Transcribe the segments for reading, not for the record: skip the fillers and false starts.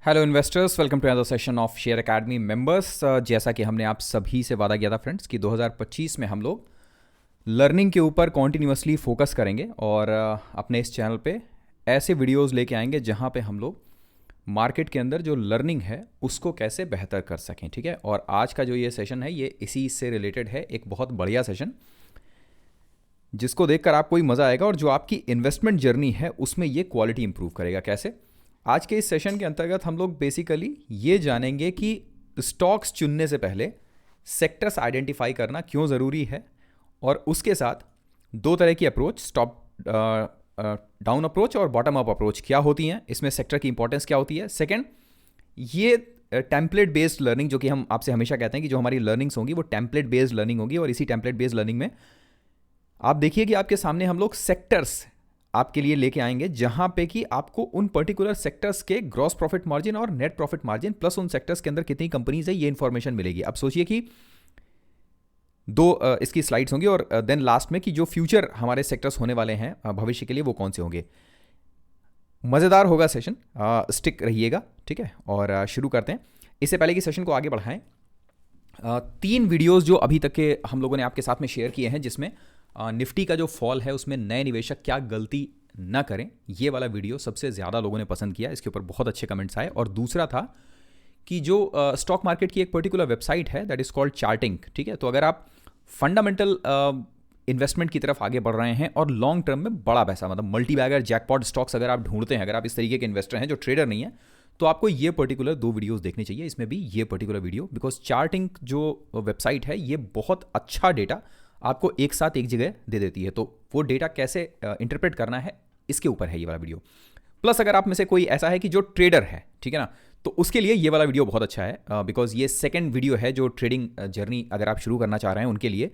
Hello investors, welcome to another session of Share Academy members. जैसा कि हमने आप सभी से वादा किया था फ्रेंड्स कि 2025 में हम लोग लर्निंग के ऊपर कॉन्टिन्यूसली फोकस करेंगे और अपने इस चैनल पे ऐसे वीडियोस लेके आएंगे जहां पे हम लोग मार्केट के अंदर जो लर्निंग है उसको कैसे बेहतर कर सकें। ठीक है, और आज का जो ये सेशन है ये इसी से रिलेटेड है, एक बहुत बढ़िया सेशन जिसको देखकर आपको ही मज़ा आएगा और जो आपकी इन्वेस्टमेंट जर्नी है उसमें ये क्वालिटी इंप्रूव करेगा। कैसे? आज के इस सेशन के अंतर्गत हम लोग बेसिकली ये जानेंगे कि स्टॉक्स चुनने से पहले सेक्टर्स आइडेंटिफाई करना क्यों ज़रूरी है, और उसके साथ दो तरह की अप्रोच, टॉप डाउन अप्रोच और बॉटम अप अप्रोच क्या होती हैं, इसमें सेक्टर की इंपॉर्टेंस क्या होती है। सेकंड, ये टेम्पलेट बेस्ड लर्निंग, जो कि हम आपसे हमेशा कहते हैं कि जो हमारी लर्निंग्स होंगी वो टेम्पलेट बेस्ड लर्निंग होगी, और इसी टेम्पलेट बेस्ड लर्निंग में आप देखिए कि आपके सामने हम लोग सेक्टर्स आपके लिए लेके आएंगे जहां पे कि आपको उन पर्टिकुलर सेक्टर्स के ग्रॉस प्रॉफिट मार्जिन और नेट प्रॉफिट मार्जिन प्लस उन सेक्टर्स के अंदर कितनी कंपनीज है ये इंफॉर्मेशन मिलेगी। अब सोचिए कि दो इसकी स्लाइड्स होंगी और देन लास्ट में कि जो फ्यूचर हमारे सेक्टर्स होने वाले हैं भविष्य के लिए वो कौन से होंगे। मज़ेदार होगा सेशन, स्टिक रहिएगा। ठीक है, और शुरू करते हैं। इससे पहले कि सेशन को आगे बढ़ाएं, 3 वीडियोस जो अभी तक के हम लोगों ने आपके साथ में शेयर किए हैं जिसमें निफ्टी का जो फॉल है उसमें नए निवेशक क्या गलती ना करें, ये वाला वीडियो सबसे ज़्यादा लोगों ने पसंद किया, इसके ऊपर बहुत अच्छे कमेंट्स आए। और दूसरा था कि जो स्टॉक मार्केट की एक पर्टिकुलर वेबसाइट है दैट इज़ कॉल्ड चार्टिंग। ठीक है, तो अगर आप फंडामेंटल इन्वेस्टमेंट की तरफ आगे बढ़ रहे हैं और लॉन्ग टर्म में बड़ा पैसा, मतलब मल्टी बैगर जैकपॉट स्टॉक्स अगर आप ढूंढते हैं, अगर आप इस तरीके के इन्वेस्टर हैं जो ट्रेडर नहीं है, तो आपको ये पर्टिकुलर 2 वीडियोस देखनी चाहिए। इसमें भी ये पर्टिकुलर वीडियो, बिकॉज चार्टिंग जो वेबसाइट है ये बहुत अच्छा डेटा आपको एक साथ एक जगह दे देती है, तो वो डेटा कैसे इंटरप्रेट करना है इसके ऊपर है ये वाला वीडियो। प्लस अगर आप में से कोई ऐसा है कि जो ट्रेडर है, ठीक है ना, तो उसके लिए ये वाला वीडियो बहुत अच्छा है, बिकॉज ये सेकंड वीडियो है जो ट्रेडिंग जर्नी अगर आप शुरू करना चाह रहे हैं उनके लिए,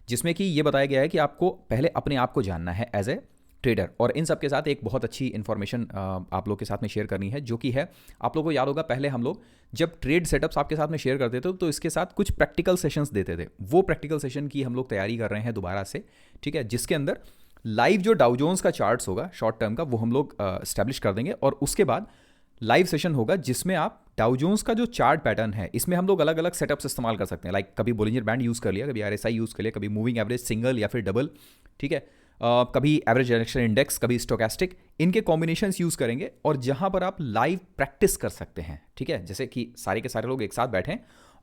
जिसमें कि ये बताया गया है कि आपको पहले अपने आप को जानना है एज ए ट्रेडर, और इन सब के साथ एक बहुत अच्छी इन्फॉर्मेशन आप लोग के साथ में शेयर करनी है, जो कि है, आप लोगों को याद होगा पहले हम लोग जब ट्रेड सेटअप्स आपके साथ में शेयर करते थे तो इसके साथ कुछ प्रैक्टिकल सेशंस देते थे। वो प्रैक्टिकल सेशन की हम लोग तैयारी कर रहे हैं दोबारा से। ठीक है, जिसके अंदर लाइव जो डाउ जोन्स का चार्ट्स होगा शॉर्ट टर्म का वो हम लोग स्टैब्लिश कर देंगे, और उसके बाद लाइव सेशन होगा जिसमें आप डाउ जोन्स का जो चार्ट पैटर्न है इसमें हम लोग अलग अलग सेटअप्स इस्तेमाल कर सकते हैं। लाइक कभी बोलिंजर बैंड यूज़ कर लिया, कभी आरएसआई यूज़ कर लिया, कभी मूविंग एवरेज सिंगल या फिर डबल। ठीक है, कभी एवरेज डायरेक्शन इंडेक्स, कभी स्टोकेस्टिक, इनके कॉम्बिनेशंस यूज़ करेंगे और जहां पर आप लाइव प्रैक्टिस कर सकते हैं। ठीक है, जैसे कि सारे के सारे लोग एक साथ बैठें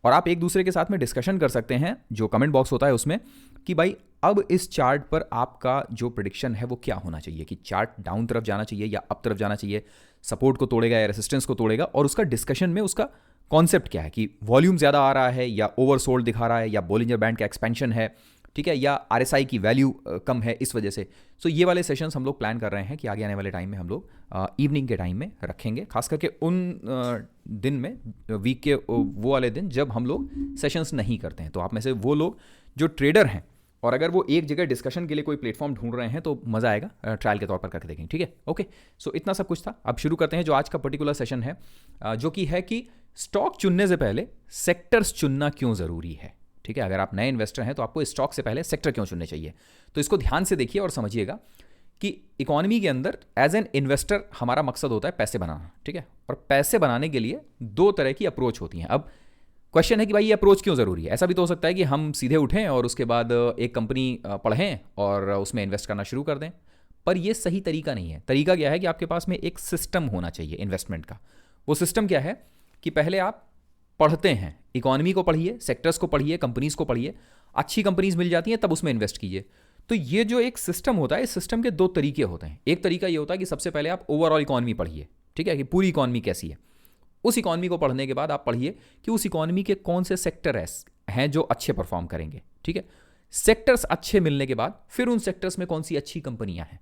और आप एक दूसरे के साथ में डिस्कशन कर सकते हैं, जो कमेंट बॉक्स होता है उसमें, कि भाई अब इस चार्ट पर आपका जो प्रेडिक्शन है वो क्या होना चाहिए, कि चार्ट डाउन तरफ जाना चाहिए या अप तरफ जाना चाहिए, सपोर्ट को तोड़ेगा या रेसिस्टेंस को तोड़ेगा, और उसका डिस्कशन में उसका कॉन्सेप्ट क्या है, कि वॉल्यूम ज़्यादा आ रहा है या ओवरसोल्ड दिखा रहा है या बोलिंजर बैंड का एक्सपेंशन है, ठीक है, या आरएसआई की वैल्यू कम है इस वजह से। सो ये वाले सेशंस हम लोग प्लान कर रहे हैं कि आगे आने वाले टाइम में हम लोग इवनिंग के टाइम में रखेंगे, खास करके उन दिन में, वीक के वो वाले दिन जब हम लोग सेशंस नहीं करते हैं। तो आप में से वो लोग जो ट्रेडर हैं और अगर वो एक जगह डिस्कशन के लिए कोई प्लेटफॉर्म ढूंढ रहे हैं तो मज़ा आएगा, ट्रायल के तौर पर करके देखेंगे। ठीक है, ओके, सो इतना सब कुछ था। अब शुरू करते हैं जो आज का पर्टिकुलर सेशन है, जो कि है कि स्टॉक चुनने से पहले सेक्टर्स चुनना क्यों ज़रूरी है। ठीक है, अगर आप नए इन्वेस्टर हैं तो आपको स्टॉक से पहले सेक्टर क्यों चुनने चाहिए। तो इसको ध्यान से देखिए और समझिएगा कि इकोनॉमी के अंदर एज एन इन्वेस्टर हमारा मकसद होता है पैसे बनाना। ठीक है, और पैसे बनाने के लिए 2 तरह की अप्रोच होती हैं। अब क्वेश्चन है कि भाई ये अप्रोच क्यों ज़रूरी है। ऐसा भी तो हो सकता है कि हम सीधे उठें और उसके बाद एक कंपनी पढ़ें और उसमें इन्वेस्ट करना शुरू कर दें, पर ये सही तरीका नहीं है। तरीका क्या है कि आपके पास में एक सिस्टम होना चाहिए इन्वेस्टमेंट का। वो सिस्टम क्या है कि पहले आप पढ़ते हैं, इकोनॉमी को पढ़िए, सेक्टर्स को पढ़िए, कंपनीज को पढ़िए, अच्छी कंपनीज मिल जाती हैं तब उसमें इन्वेस्ट कीजिए। तो ये जो एक सिस्टम होता है, इस सिस्टम के 2 तरीके होते हैं। एक तरीका ये होता है कि सबसे पहले आप ओवरऑल इकोनॉमी पढ़िए, ठीक है, कि पूरी इकोनॉमी कैसी है। उस इकोनॉमी को पढ़ने के बाद आप पढ़िए कि उस इकोनॉमी के कौन से सेक्टर हैं जो अच्छे परफॉर्म करेंगे। ठीक है, सेक्टर्स अच्छे मिलने के बाद फिर उन सेक्टर्स में कौन सी अच्छी कंपनियां हैं।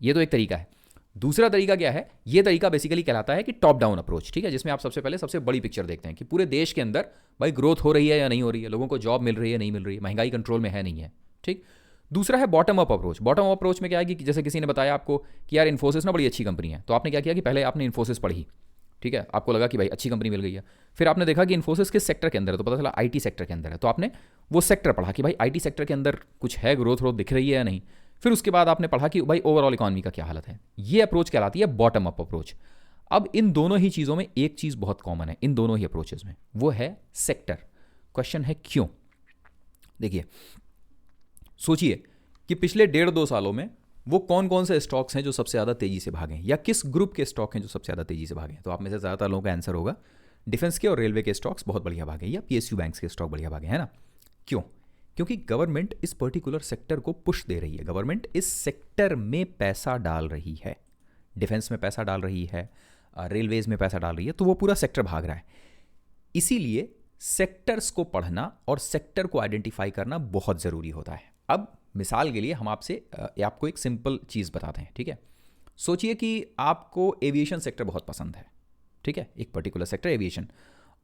ये तो एक तरीका है। दूसरा तरीका क्या है, ये तरीका बेसिकली कहलाता है कि टॉप डाउन अप्रोच। ठीक है, जिसमें आप सबसे पहले सबसे बड़ी पिक्चर देखते हैं कि पूरे देश के अंदर भाई ग्रोथ हो रही है या नहीं हो रही है, लोगों को जॉब मिल रही है नहीं मिल रही है, महंगाई कंट्रोल में है नहीं है। ठीक, दूसरा है bottom up approach. Bottom up approach में क्या है कि जैसे किसी ने बताया आपको कि यार इन्फोसिस ना बड़ी अच्छी कंपनी है, तो आपने क्या किया कि पहले आपने इन्फोसिस पढ़ी। ठीक है, आपको लगा कि भाई अच्छी कंपनी मिल गई है, फिर आपने देखा कि इन्फोसिस किस सेक्टर के अंदर है, तो पता चला आईटी सेक्टर के अंदर है, तो आपने वो सेक्टर पढ़ा कि भाई आईटी सेक्टर के अंदर कुछ है, ग्रोथ व्रोथ दिख रही है या नहीं। फिर उसके बाद आपने पढ़ा कि भाई ओवरऑल इकोनॉमी का क्या हालत है। ये अप्रोच कहलाती है बॉटम अप अप्रोच। अब इन दोनों ही चीज़ों में एक चीज़ बहुत कॉमन है इन दोनों ही अप्रोचेस में, वो है सेक्टर। क्वेश्चन है क्यों? देखिए, सोचिए कि पिछले 1.5-2 सालों में वो कौन कौन से स्टॉक्स हैं जो सबसे ज़्यादा तेज़ी से भागे, या किस ग्रुप के स्टॉक हैं जो सबसे ज़्यादा तेज़ी से भागे। तो आप में से ज़्यादातर लोगों का आंसर होगा डिफेंस के और रेलवे के स्टॉक्स बहुत बढ़िया भागे, या पीएसयू बैंक्स के स्टॉक बढ़िया भागे, है ना? क्यों? क्योंकि गवर्नमेंट इस पर्टिकुलर सेक्टर को पुश दे रही है, गवर्नमेंट इस सेक्टर में पैसा डाल रही है, डिफेंस में पैसा डाल रही है, रेलवेज में पैसा डाल रही है, तो वो पूरा सेक्टर भाग रहा है। इसीलिए सेक्टर्स को पढ़ना और सेक्टर को आइडेंटिफाई करना बहुत ज़रूरी होता है। अब मिसाल के लिए हम आपको एक सिंपल चीज़ बताते हैं, ठीक है? सोचिए कि आपको एविएशन सेक्टर बहुत पसंद है, ठीक है, एक पर्टिकुलर सेक्टर एविएशन,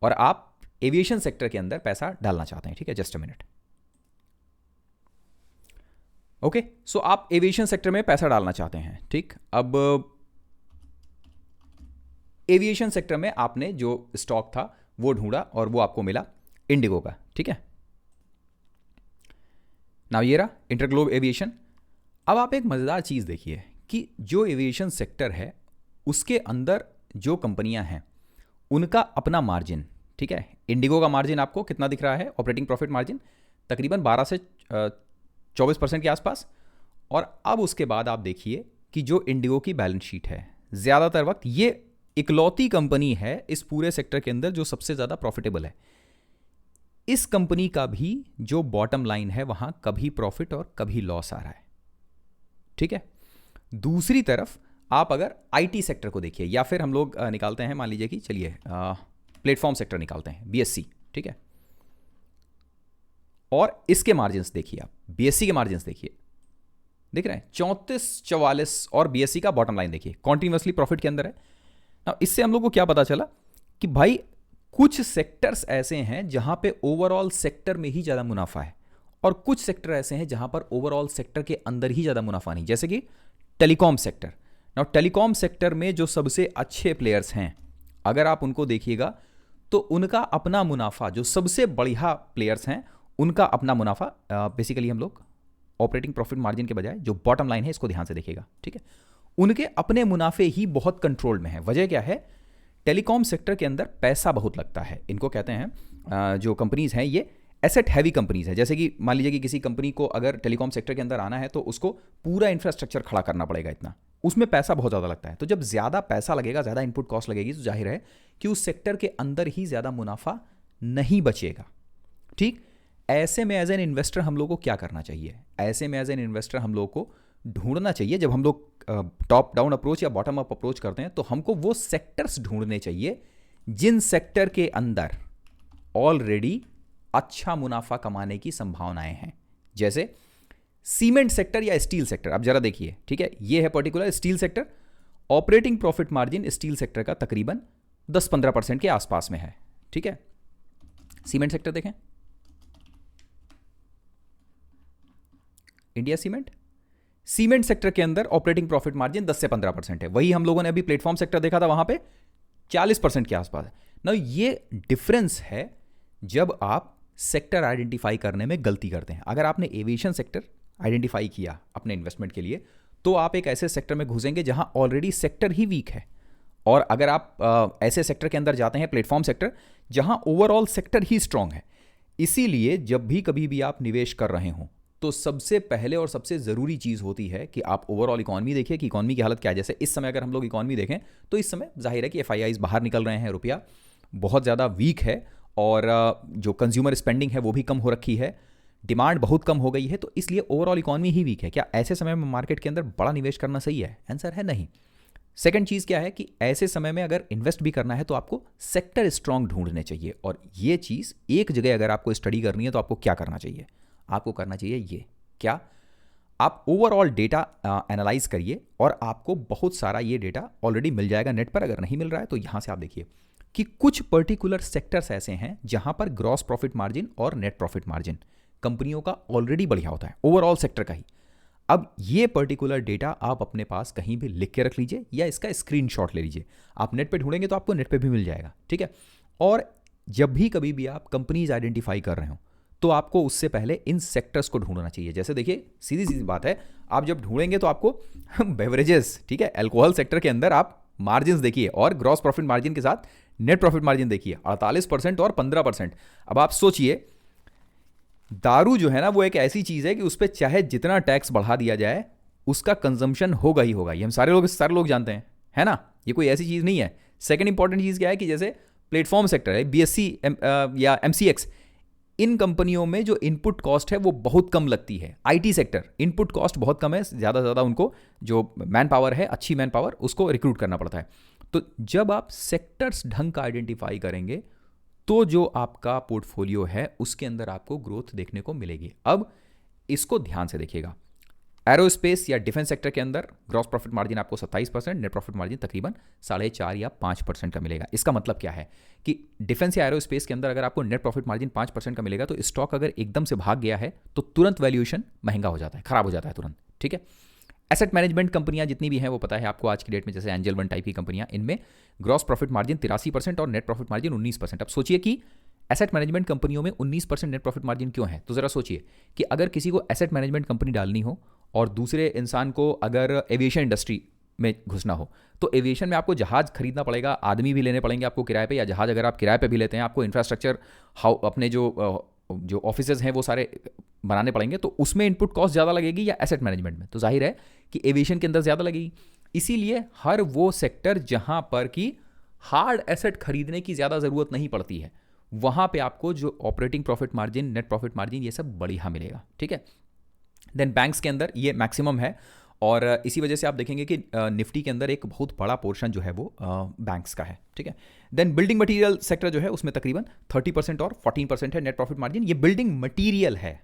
और आप एविएशन सेक्टर के अंदर पैसा डालना चाहते हैं, ठीक है? Just a minute. ओके, सो आप एविएशन सेक्टर में पैसा डालना चाहते हैं, ठीक? अब एविएशन सेक्टर में आपने जो स्टॉक था वो ढूंढा और वो आपको मिला इंडिगो का, ठीक है? नाउ ये रहा इंटरग्लोब एविएशन। अब आप एक मज़ेदार चीज़ देखिए कि जो एविएशन सेक्टर है उसके अंदर जो कंपनियां हैं उनका अपना मार्जिन, ठीक है? इंडिगो का मार्जिन आपको कितना दिख रहा है? ऑपरेटिंग प्रॉफिट मार्जिन तकरीबन 12 से 24% के आसपास। और अब उसके बाद आप देखिए कि जो इंडिगो की बैलेंस शीट है, ज़्यादातर वक्त ये इकलौती कंपनी है इस पूरे सेक्टर के अंदर जो सबसे ज़्यादा प्रॉफिटेबल है। इस कंपनी का भी जो बॉटम लाइन है वहां कभी प्रॉफिट और कभी लॉस आ रहा है, ठीक है? दूसरी तरफ आप अगर आईटी सेक्टर को देखिए, या फिर हम लोग निकालते हैं, मान लीजिए कि चलिए प्लेटफॉर्म सेक्टर निकालते हैं, बीएससी, ठीक है? और इसके मार्जिन्स देखिए, आप बीएससी के मार्जिन्स देखिए, देख रहे हैं 34-44, और बीएससी का बॉटम लाइन देखिए कॉन्टिन्यूसली प्रॉफिट के अंदर है ना। इससे हम लोग को क्या पता चला कि भाई कुछ सेक्टर्स ऐसे हैं जहां पे ओवरऑल सेक्टर में ही ज़्यादा मुनाफा है, और कुछ सेक्टर ऐसे हैं जहां पर ओवरऑल सेक्टर के अंदर ही ज़्यादा मुनाफा नहीं, जैसे कि telecom sector. Now telecom sector में जो सबसे अच्छे प्लेयर्स हैं, अगर आप उनको देखिएगा तो उनका अपना मुनाफा, जो सबसे बढ़िया प्लेयर्स हैं उनका अपना मुनाफा, बेसिकली हम लोग ऑपरेटिंग प्रॉफिट मार्जिन के बजाय जो बॉटम लाइन है इसको ध्यान से देखिएगा, ठीक है? उनके अपने मुनाफे ही बहुत कंट्रोल में है। वजह क्या है? टेलीकॉम सेक्टर के अंदर पैसा बहुत लगता है। इनको कहते हैं जो कंपनीज हैं ये एसेट हैवी कंपनीज है। जैसे कि मान लीजिए कि किसी कंपनी को अगर टेलीकॉम सेक्टर के अंदर आना है तो उसको पूरा इंफ्रास्ट्रक्चर खड़ा करना पड़ेगा, इतना उसमें पैसा बहुत ज़्यादा लगता है। तो जब ज़्यादा पैसा लगेगा, ज़्यादा इनपुट कॉस्ट लगेगी, तो जाहिर है कि उस सेक्टर के अंदर ही ज़्यादा मुनाफा नहीं बचेगा, ठीक? ऐसे में एज एन इन्वेस्टर हम लोग को क्या करना चाहिए? ऐसे में एज एन इन्वेस्टर हम लोग को ढूंढना चाहिए, जब हम लोग टॉप डाउन अप्रोच या बॉटम अप अप्रोच करते हैं, तो हमको वो सेक्टर्स ढूंढने चाहिए जिन सेक्टर के अंदर ऑलरेडी अच्छा मुनाफा कमाने की संभावनाएं हैं। जैसे सीमेंट सेक्टर या स्टील सेक्टर। अब जरा देखिए, ठीक है, ये है particular steel sector. Operating profit margin steel sector का तकरीबन 10-15% के आसपास में है, ठीक है? सीमेंट सेक्टर देखें, इंडिया सीमेंट सेक्टर के अंदर ऑपरेटिंग प्रॉफिट मार्जिन 10 से 15% है। वही हम लोगों ने अभी प्लेटफॉर्म सेक्टर देखा था, वहां पे 40% के आसपास है ना। ये डिफरेंस है जब आप सेक्टर आइडेंटिफाई करने में गलती करते हैं। अगर आपने एविएशन सेक्टर आइडेंटिफाई किया अपने इन्वेस्टमेंट के लिए, तो आप एक ऐसे सेक्टर में घुसेंगे जहां ऑलरेडी सेक्टर ही वीक है। और अगर आप ऐसे सेक्टर के अंदर जाते हैं, प्लेटफॉर्म सेक्टर, जहां ओवरऑल सेक्टर ही स्ट्रांग है। इसीलिए जब भी कभी भी आप निवेश कर रहे हो, तो सबसे पहले और सबसे ज़रूरी चीज़ होती है कि आप ओवरऑल इकॉनमी देखिए कि इकॉनमी की हालत क्या है। जैसे इस समय अगर हम लोग इकॉनमी देखें तो इस समय जाहिर है कि एफआईआईज बाहर निकल रहे हैं, रुपया बहुत ज़्यादा वीक है, और जो कंज्यूमर स्पेंडिंग है वो भी कम हो रखी है, डिमांड बहुत कम हो गई है, तो इसलिए ओवरऑल इकॉनमी ही वीक है। क्या ऐसे समय में मार्केट के अंदर बड़ा निवेश करना सही है? आंसर है नहीं। सेकंड चीज़ क्या है कि ऐसे समय में अगर इन्वेस्ट भी करना है तो आपको सेक्टर स्ट्रांग ढूंढने चाहिए। और ये चीज़ एक जगह अगर आपको स्टडी करनी है तो आपको क्या करना चाहिए? आपको करना चाहिए ये, क्या आप ओवरऑल डेटा एनालाइज करिए, और आपको बहुत सारा ये डेटा ऑलरेडी मिल जाएगा नेट पर। अगर नहीं मिल रहा है तो यहां से आप देखिए कि कुछ पर्टिकुलर सेक्टर्स ऐसे हैं जहां पर ग्रॉस प्रॉफिट मार्जिन और नेट प्रॉफिट मार्जिन कंपनियों का ऑलरेडी बढ़िया होता है, ओवरऑल सेक्टर का ही। अब ये पर्टिकुलर डेटा आप अपने पास कहीं भी लिख के रख लीजिए, या इसका स्क्रीनशॉट ले लीजिए। आप नेट पे ढूंढेंगे तो आपको नेट पे भी मिल जाएगा, ठीक है? और जब भी कभी भी आप कंपनीज आइडेंटिफाई कर रहे हो तो आपको उससे पहले इन सेक्टर्स को ढूंढना चाहिए। जैसे देखिए, सीधी सीधी बात है, आप जब ढूंढेंगे तो आपको बेवरेजेस, ठीक है, अल्कोहल सेक्टर के अंदर आप मार्जिन देखिए और ग्रॉस प्रॉफिट मार्जिन के साथ नेट प्रॉफिट मार्जिन देखिए, 48% और 15%। अब आप सोचिए, दारू जो है ना वो एक ऐसी चीज है कि उस पर चाहे जितना टैक्स बढ़ा दिया जाए उसका कंजम्पशन होगा ही होगा, ये हम सारे लोग जानते हैं, है ना, ये कोई ऐसी चीज नहीं है। सेकंड इंपॉर्टेंट चीज क्या है कि जैसे प्लेटफॉर्म सेक्टर है, बीएससी या एमसीएक्स, इन कंपनियों में जो इनपुट कॉस्ट है वो बहुत कम लगती है। आईटी सेक्टर इनपुट कॉस्ट बहुत कम है, ज़्यादा से ज़्यादा उनको जो मैन पावर है, अच्छी मैन पावर, उसको रिक्रूट करना पड़ता है। तो जब आप सेक्टर्स ढंग का आइडेंटिफाई करेंगे तो जो आपका पोर्टफोलियो है उसके अंदर आपको ग्रोथ देखने को मिलेगी। अब इसको ध्यान से देखिएगा, एरोस्पेस या डिफेंस सेक्टर के अंदर ग्रॉस प्रॉफिट मार्जिन आपको 27%, नेट प्रॉफिट मार्जिन तकरीबन 4.5 या 5% का मिलेगा। इसका मतलब क्या है कि डिफेंस या एरोस्पेस के अंदर अगर आपको नेट प्रॉफिट मार्जिन 5% का मिलेगा तो स्टॉक अगर एकदम से भाग गया है तो तुरंत वैल्यूएशन महंगा हो जाता है, खराब हो जाता है तुरंत, ठीक है। एसेट मैनेजमेंट कंपनियां जितनी भी हैं वो पता है आपको आज की डेट में, जैसे एंजल वन टाइप की कंपनियां, इनमें ग्रॉस प्रॉफिट मार्जिन 83% और नेट प्रॉफिट मार्जिन 19%। अब सोचिए कि एसेट मैनेजमेंट कंपनियों में 19% नेट प्रॉफिट मार्जिन क्यों है, तो जरा सोचिए कि अगर किसी को एसेट मैनेजमेंट कंपनी डालनी हो और दूसरे इंसान को अगर एविएशन इंडस्ट्री में घुसना हो तो एविएशन में आपको जहाज खरीदना पड़ेगा, आदमी भी लेने पड़ेंगे आपको किराए पे, या जहाज अगर आप किराए पे भी लेते हैं आपको इंफ्रास्ट्रक्चर अपने जो ऑफिसेज हैं वो सारे बनाने पड़ेंगे, तो उसमें इनपुट कॉस्ट ज़्यादा लगेगी या एसेट मैनेजमेंट में, तो जाहिर है कि एविएशन के अंदर ज़्यादा लगेगी। इसीलिए हर वो सेक्टर जहां पर कि हार्ड एसेट खरीदने की ज़्यादा ज़रूरत नहीं पड़ती है वहां पे आपको जो operating profit margin, net profit margin, ये सब बढ़िया मिलेगा, ठीक है। देन बैंक्स के अंदर ये मैक्सिमम है और इसी वजह से आप देखेंगे कि निफ्टी के अंदर एक बहुत बड़ा पोर्शन जो है वो बैंक्स का है, ठीक है। देन बिल्डिंग मटेरियल सेक्टर जो है उसमें तकरीबन 30% और 14% है नेट प्रॉफिट मार्जिन। ये बिल्डिंग मटेरियल है,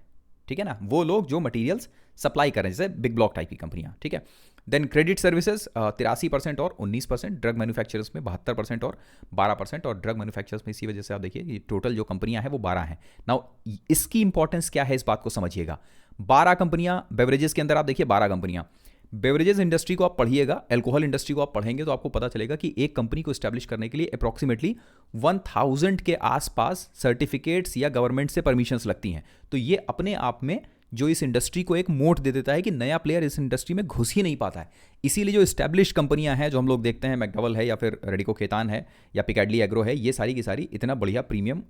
ठीक है ना, वो लोग जो मटेरियल्स सप्लाई कर रहे हैं, जैसे बिग ब्लॉक टाइप की कंपनियां, ठीक है। देन क्रेडिट सर्विसेज 83% और 19%, ड्रग मैन्युफैक्चरर्स में 72% और 12%, और ड्रग मैन्युफैक्चरर्स में इसी वजह से आप देखिए कि टोटल जो कंपनियां हैं वो 12 हैं। नाउ इसकी इंपॉर्टेंस क्या है इस बात को समझिएगा। 12 कंपनियां बेवरेजेस के अंदर, आप देखिए 12 कंपनियां, बेवरेजेस इंडस्ट्री को आप पढ़िएगा, अल्कोहल इंडस्ट्री को आप पढ़ेंगे तो आपको पता चलेगा कि एक कंपनी को स्टैब्लिश करने के लिए अप्रॉक्सीमेटली 1000 के आसपास सर्टिफिकेट्स या गवर्नमेंट से परमिशंस लगती हैं। तो ये अपने आप में जो इस इंडस्ट्री को एक मोट दे देता है कि नया प्लेयर इस इंडस्ट्री में घुस ही नहीं पाता है। इसीलिए जो स्टैब्लिश कंपनियां हैं जो हम लोग देखते हैं, मैकडॉवेल है या फिर रेडिको खेतान है या पिकाडली एग्रो है, ये सारी की सारी इतना बढ़िया प्रीमियम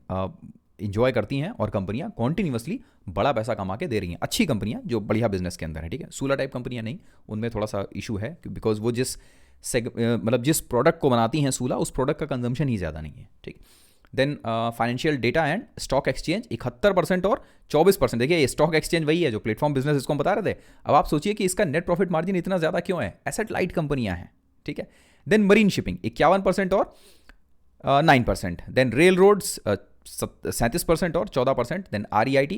इंजॉय करती हैं और कंपनियां कॉन्टिन्यूसली बड़ा पैसा कमा के दे रही हैं, अच्छी कंपनियां जो बढ़िया बिजनेस के अंदर है, ठीक है। सूला टाइप कंपनियां नहीं, उनमें थोड़ा सा इशू है बिकॉज वो जिस प्रोडक्ट को बनाती हैं सूला, उस प्रोडक्ट का कंजम्पशन ही ज़्यादा नहीं है, ठीक। Then financial data and stock exchange 71% और 24%। देखिए ये स्टॉक एक्सचेंज वही है जो प्लेटफॉर्म बिजनेस इसको हम बता रहे थे। अब आप सोचिए कि इसका नेट प्रॉफिट मार्जिन इतना ज़्यादा क्यों है, एसेट लाइट कंपनियां हैं, ठीक है। देन मरीन शिपिंग 51% और 9%। देन रेल रोड्स 37% और 14%। देन REIT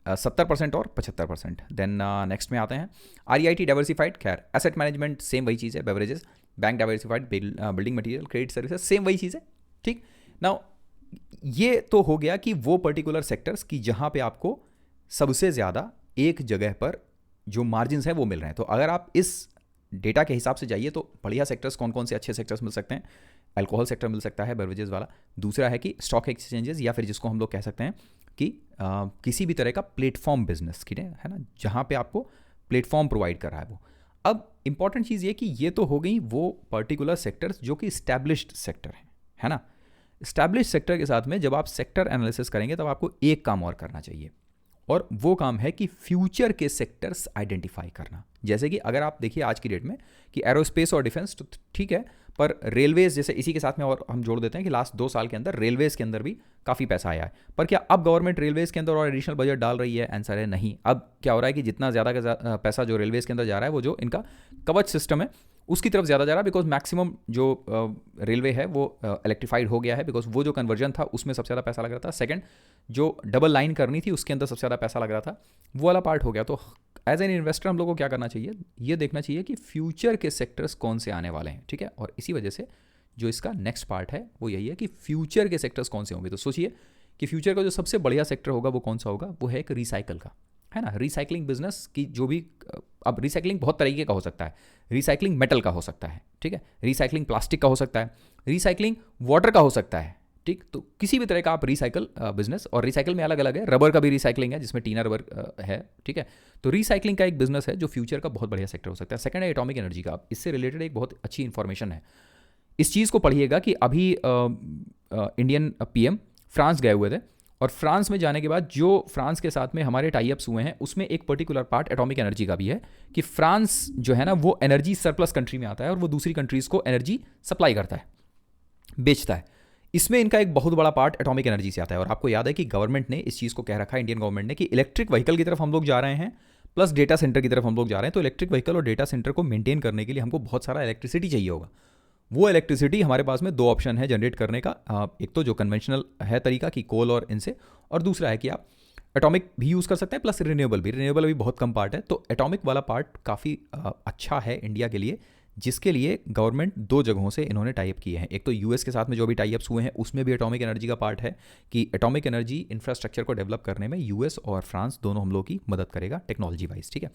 70% और 75%। देन नेक्स्ट में आते हैं REIT डाइवर्सिफाइड, खैर एसेट मैनेजमेंट सेम वही चीज़ है, beverages, bank diversified, building material, credit services same वही चीज़ है, ठीक। नाउ ये तो हो गया कि वो पर्टिकुलर सेक्टर्स की जहां पे आपको सबसे ज़्यादा एक जगह पर जो मार्जिन्स हैं वो मिल रहे हैं। तो अगर आप इस डेटा के हिसाब से जाइए तो बढ़िया सेक्टर्स कौन कौन से अच्छे सेक्टर्स मिल सकते हैं, अल्कोहल सेक्टर मिल सकता है बेवरेजेस वाला। दूसरा है कि स्टॉक एक्सचेंजेस या फिर जिसको हम लोग कह सकते हैं कि किसी भी तरह का प्लेटफॉर्म बिजनेस की है ना, जहाँ पे आपको प्लेटफॉर्म प्रोवाइड कर रहा है वो। अब इंपॉर्टेंट चीज़ ये कि ये तो हो गई वो पर्टिकुलर सेक्टर्स जो कि स्टैब्लिश्ड सेक्टर है ना। स्टैब्लिश सेक्टर के साथ में जब आप सेक्टर एनालिसिस करेंगे तब आपको एक काम और करना चाहिए, और वो काम है कि फ्यूचर के सेक्टर्स आइडेंटिफाई करना। जैसे कि अगर आप देखिए आज की डेट में कि एरोस्पेस और डिफेंस तो ठीक है, पर रेलवेज जैसे इसी के साथ में और हम जोड़ देते हैं कि लास्ट 2 साल के अंदर रेलवेज के अंदर भी काफ़ी पैसा आया है। पर क्या अब गवर्नमेंट रेलवेज के अंदर और एडिशनल बजट डाल रही है? आंसर है नहीं। अब क्या हो रहा है कि जितना ज़्यादा का पैसा जो रेलवेज के अंदर जा रहा है वो जो इनका कवच सिस्टम है उसकी तरफ ज़्यादा जा रहा है, बिकॉज मैक्सिमम जो रेलवे है वो इलेक्ट्रीफाइड हो गया है, बिकॉज वो जो कन्वर्जन था उसमें सबसे ज़्यादा पैसा लग रहा था। सेकंड, जो डबल लाइन करनी थी उसके अंदर सबसे ज़्यादा पैसा लग रहा था, वो वाला पार्ट हो गया। तो एज एन इन्वेस्टर हम लोग को क्या करना चाहिए, ये देखना चाहिए कि फ्यूचर के सेक्टर्स कौन से आने वाले हैं, ठीक है। और इसी वजह से जो इसका नेक्स्ट पार्ट है वो यही है कि फ्यूचर के सेक्टर्स कौन से होंगे। तो सोचिए कि फ्यूचर का जो सबसे बढ़िया सेक्टर होगा वो कौन सा होगा, वो है एक रिसाइकल का, है ना। रिसाइकलिंग बिजनेस की जो भी, अब रिसाइकलिंग बहुत तरीके का हो सकता है, रिसाइकलिंग मेटल का हो सकता है, ठीक है, रिसाइकलिंग प्लास्टिक का हो सकता है, रिसाइकलिंग वाटर का हो सकता है, ठीक। तो किसी भी तरह का आप रिसाइकल बिजनेस, और रिसाइकल में अलग अलग है, रबर का भी रिसाइकलिंग है जिसमें टीना रबर है, ठीक है। तो रिसाइकलिंग का एक बिजनेस है जो फ्यूचर का बहुत बढ़िया सेक्टर हो सकता है। सेकंड है एटॉमिक एनर्जी का। इससे रिलेटेड एक बहुत अच्छी इन्फॉर्मेशन है। इस चीज़ को पढ़िएगा कि अभी इंडियन पीएम फ्रांस गए हुए थे, और फ्रांस में जाने के बाद जो फ्रांस के साथ में हमारे टाई अप्स हुए हैं उसमें एक पर्टिकुलर पार्ट एटॉमिक एनर्जी का भी है कि फ्रांस जो है ना वो एनर्जी सरप्लस कंट्री में आता है और वो दूसरी कंट्रीज़ को एनर्जी सप्लाई करता है, बेचता है। इसमें इनका एक बहुत बड़ा पार्ट एटॉमिक एनर्जी से आता है। और आपको याद है कि गवर्नमेंट ने इस चीज़ को कह रखा है, इंडियन गवर्नमेंट ने, कि इलेक्ट्रिक व्हीकल की तरफ हम लोग जा रहे हैं प्लस डेटा सेंटर की तरफ हम लोग जा रहे हैं, तो इलेक्ट्रिक व्हीकल और डेटा सेंटर को मेंटेन करने के लिए हमको बहुत सारा इलेक्ट्रिसिटी चाहिए होगा। वो इलेक्ट्रिसिटी हमारे पास में दो ऑप्शन है जनरेट करने का, एक तो जो कन्वेंशनल है तरीका कि कोल और इनसे, और दूसरा है कि आप एटॉमिक भी यूज़ कर सकते हैं प्लस रिन्यूएबल भी। रिन्यूएबल भी बहुत कम पार्ट है, तो एटॉमिक वाला पार्ट काफ़ी अच्छा है इंडिया के लिए, जिसके लिए गवर्नमेंट दो जगहों से इन्होंने टाई अप किए हैं। एक तो यूएस के साथ में जो भी टाई अप्स हुए हैं उसमें भी एटॉमिक एनर्जी का पार्ट है कि एटॉमिक एनर्जी इंफ्रास्ट्रक्चर को डेवलप करने में यूएस और फ्रांस दोनों हम लोग की मदद करेगा टेक्नोलॉजी वाइज, ठीक है।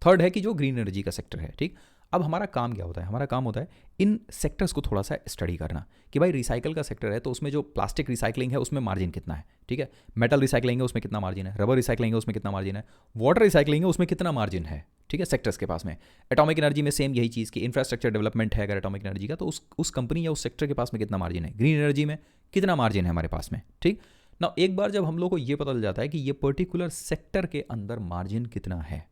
थर्ड है कि जो ग्रीन एनर्जी का सेक्टर है, ठीक। अब हमारा काम क्या होता है? हमारा काम होता है इन सेक्टर्स को थोड़ा सा स्टडी करना कि भाई रिसाइकल का सेक्टर है तो उसमें जो प्लास्टिक रिसाइकलिंग है उसमें मार्जिन कितना है, ठीक है। मेटल रिसाइकलिंग है उसमें कितना मार्जिन है, रबर रिसाइकलिंग है उसमें कितना मार्जिन है, वाटर रिसाइकलिंग है उसमें कितना मार्जिन है, ठीक है, सेक्टर्स के पास में। एटॉमिक एनर्जी में सेम यही चीज़ कि इंफ्रास्ट्रक्चर डेवलपमेंट है अगर एटॉमिक एनर्जी का, तो उस कंपनी या उस सेक्टर के पास में कितना मार्जिन है। ग्रीन एनर्जी में कितना मार्जिन है हमारे पास में, ठीक ना। एक बार जब हम लोग को ये पता चल जाता है कि ये पर्टिकुलर सेक्टर के अंदर मार्जिन कितना है,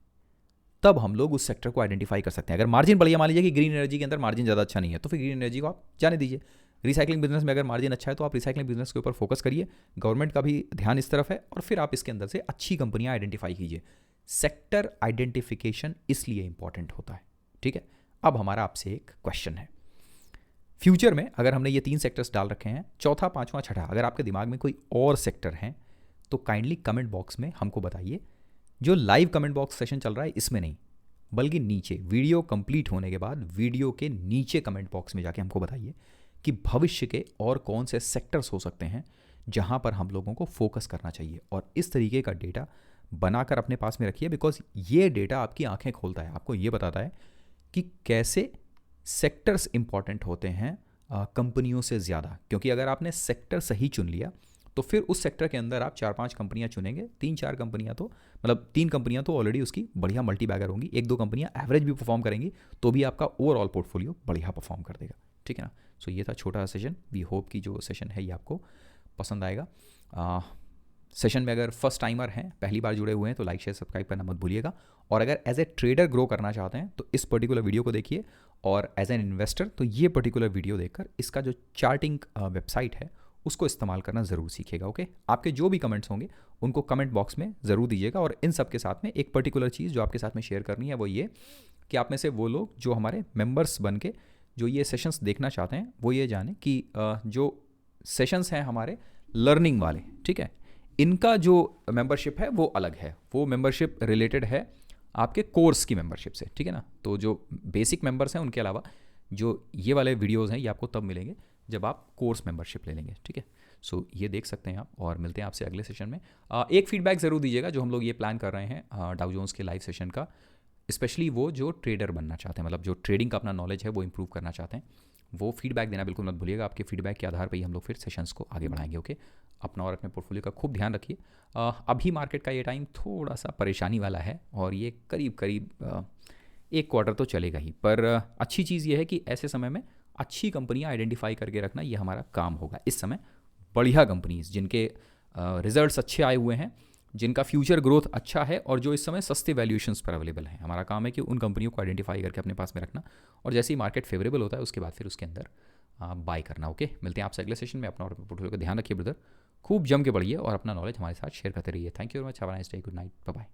तब हम लोग उस सेक्टर को आइडेंटिफाई कर सकते हैं। अगर मार्जिन बढ़िया, मान लीजिए कि ग्रीन एनर्जी के अंदर मार्जिन ज़्यादा अच्छा नहीं है, तो फिर ग्रीन एनर्जी को आप जाने दीजिए। रिसाइकलिंग बिजनेस में अगर मार्जिन अच्छा है तो आप रिसाइकलिंग बिजनेस के ऊपर फोकस करिए, गवर्नमेंट का भी ध्यान इस तरफ है, और फिर आप इसके अंदर से अच्छी कंपनियां आइडेंटिफाई कीजिए। सेक्टर आइडेंटिफिकेशन इसलिए इंपॉर्टेंट होता है, ठीक है। अब हमारा आपसे एक क्वेश्चन है, फ्यूचर में अगर हमने ये 3 सेक्टर्स डाल रखे हैं, चौथा, पांचवा, छठा, अगर आपके दिमाग में कोई और सेक्टर है तो काइंडली कमेंट बॉक्स में हमको बताइए। जो लाइव कमेंट बॉक्स सेशन चल रहा है इसमें नहीं, बल्कि नीचे वीडियो कंप्लीट होने के बाद वीडियो के नीचे कमेंट बॉक्स में जाके हमको बताइए कि भविष्य के और कौन से सेक्टर्स हो सकते हैं जहां पर हम लोगों को फोकस करना चाहिए। और इस तरीके का डेटा बनाकर अपने पास में रखिए, बिकॉज ये डेटा आपकी आंखें खोलता है, आपको ये बताता है कि कैसे सेक्टर्स इंपॉर्टेंट होते हैं कंपनियों से ज़्यादा। क्योंकि अगर आपने सेक्टर सही चुन लिया तो फिर उस सेक्टर के अंदर आप 4-5 कंपनियां चुनेंगे, 3-4 कंपनियां तो, मतलब 3 कंपनियां तो ऑलरेडी उसकी बढ़िया मल्टी बैगर होंगी, 1-2 कंपनियां एवरेज भी परफॉर्म करेंगी, तो भी आपका ओवरऑल पोर्टफोलियो बढ़िया परफॉर्म कर देगा, ठीक है ना। सो ये था छोटा सेशन। वी होप कि जो सेशन है ये आपको पसंद आएगा। सेशन में अगर फर्स्ट टाइमर हैं, पहली बार जुड़े हुए हैं, तो लाइक शेयर सब्सक्राइब करना मत भूलिएगा। और अगर एज ए ट्रेडर ग्रो करना चाहते हैं तो इस पर्टिकुलर वीडियो को देखिए, और एज एन इन्वेस्टर तो ये पर्टिकुलर वीडियो देखकर इसका जो चार्टिंग वेबसाइट है उसको इस्तेमाल करना ज़रूर सीखिएगा, ओके। आपके जो भी कमेंट्स होंगे उनको कमेंट बॉक्स में ज़रूर दीजिएगा। और इन सब के साथ में एक पर्टिकुलर चीज़ जो आपके साथ में शेयर करनी है वो ये कि आप में से वो लोग जो हमारे मेंबर्स बन के जो ये सेशंस देखना चाहते हैं वो ये जाने कि जो सेशंस हैं हमारे लर्निंग वाले, ठीक है, इनका जो मेंबरशिप है वो अलग है। वो मेंबरशिप रिलेटेड है आपके कोर्स की मेंबरशिप से, ठीक है ना। तो जो बेसिक मेंबर्स हैं उनके अलावा जो ये वाले वीडियोज़ हैं ये आपको तब मिलेंगे जब आप कोर्स मेंबरशिप ले लेंगे, ठीक है। सो ये देख सकते हैं आप, और मिलते हैं आपसे अगले सेशन में। एक फीडबैक ज़रूर दीजिएगा जो हम लोग ये प्लान कर रहे हैं डाउ जोन्स के लाइव सेशन का, स्पेशली वो जो ट्रेडर बनना चाहते हैं, मतलब जो ट्रेडिंग का अपना नॉलेज है वो इंप्रूव करना चाहते हैं, वो फीडबैक देना बिल्कुल मत भूलिएगा। आपके फीडबैक के आधार पर ही हम लोग फिर सेशंस को आगे बढ़ाएंगे, ओके। अपना और अपने पोर्टफोलियो का खूब ध्यान रखिए। अभी मार्केट का ये टाइम थोड़ा सा परेशानी वाला है, और ये करीब करीब 1 क्वार्टर तो चलेगा ही, पर अच्छी चीज़ ये है कि ऐसे समय में अच्छी कंपनियां आइडेंटिफाई करके रखना ये हमारा काम होगा इस समय। बढ़िया कंपनीज जिनके रिजल्ट्स अच्छे आए हुए हैं, जिनका फ्यूचर ग्रोथ अच्छा है, और जो इस समय सस्ते वैल्यूएशंस पर अवेलेबल हैं, हमारा काम है कि उन कंपनियों को आइडेंटिफाई करके अपने पास में रखना, और जैसे ही मार्केट फेवरेबल होता है उसके बाद फिर उसके अंदर बाय करना, ओके। मिलते हैं आपसे अगले सेशन में। अपना और पोर्टफोलियो का ध्यान रखिए ब्रदर, खूब जम के बढ़िए और अपना नॉलेज हमारे साथ शेयर करते रहिए। Thank you very much, have a nice day, good night, bye bye.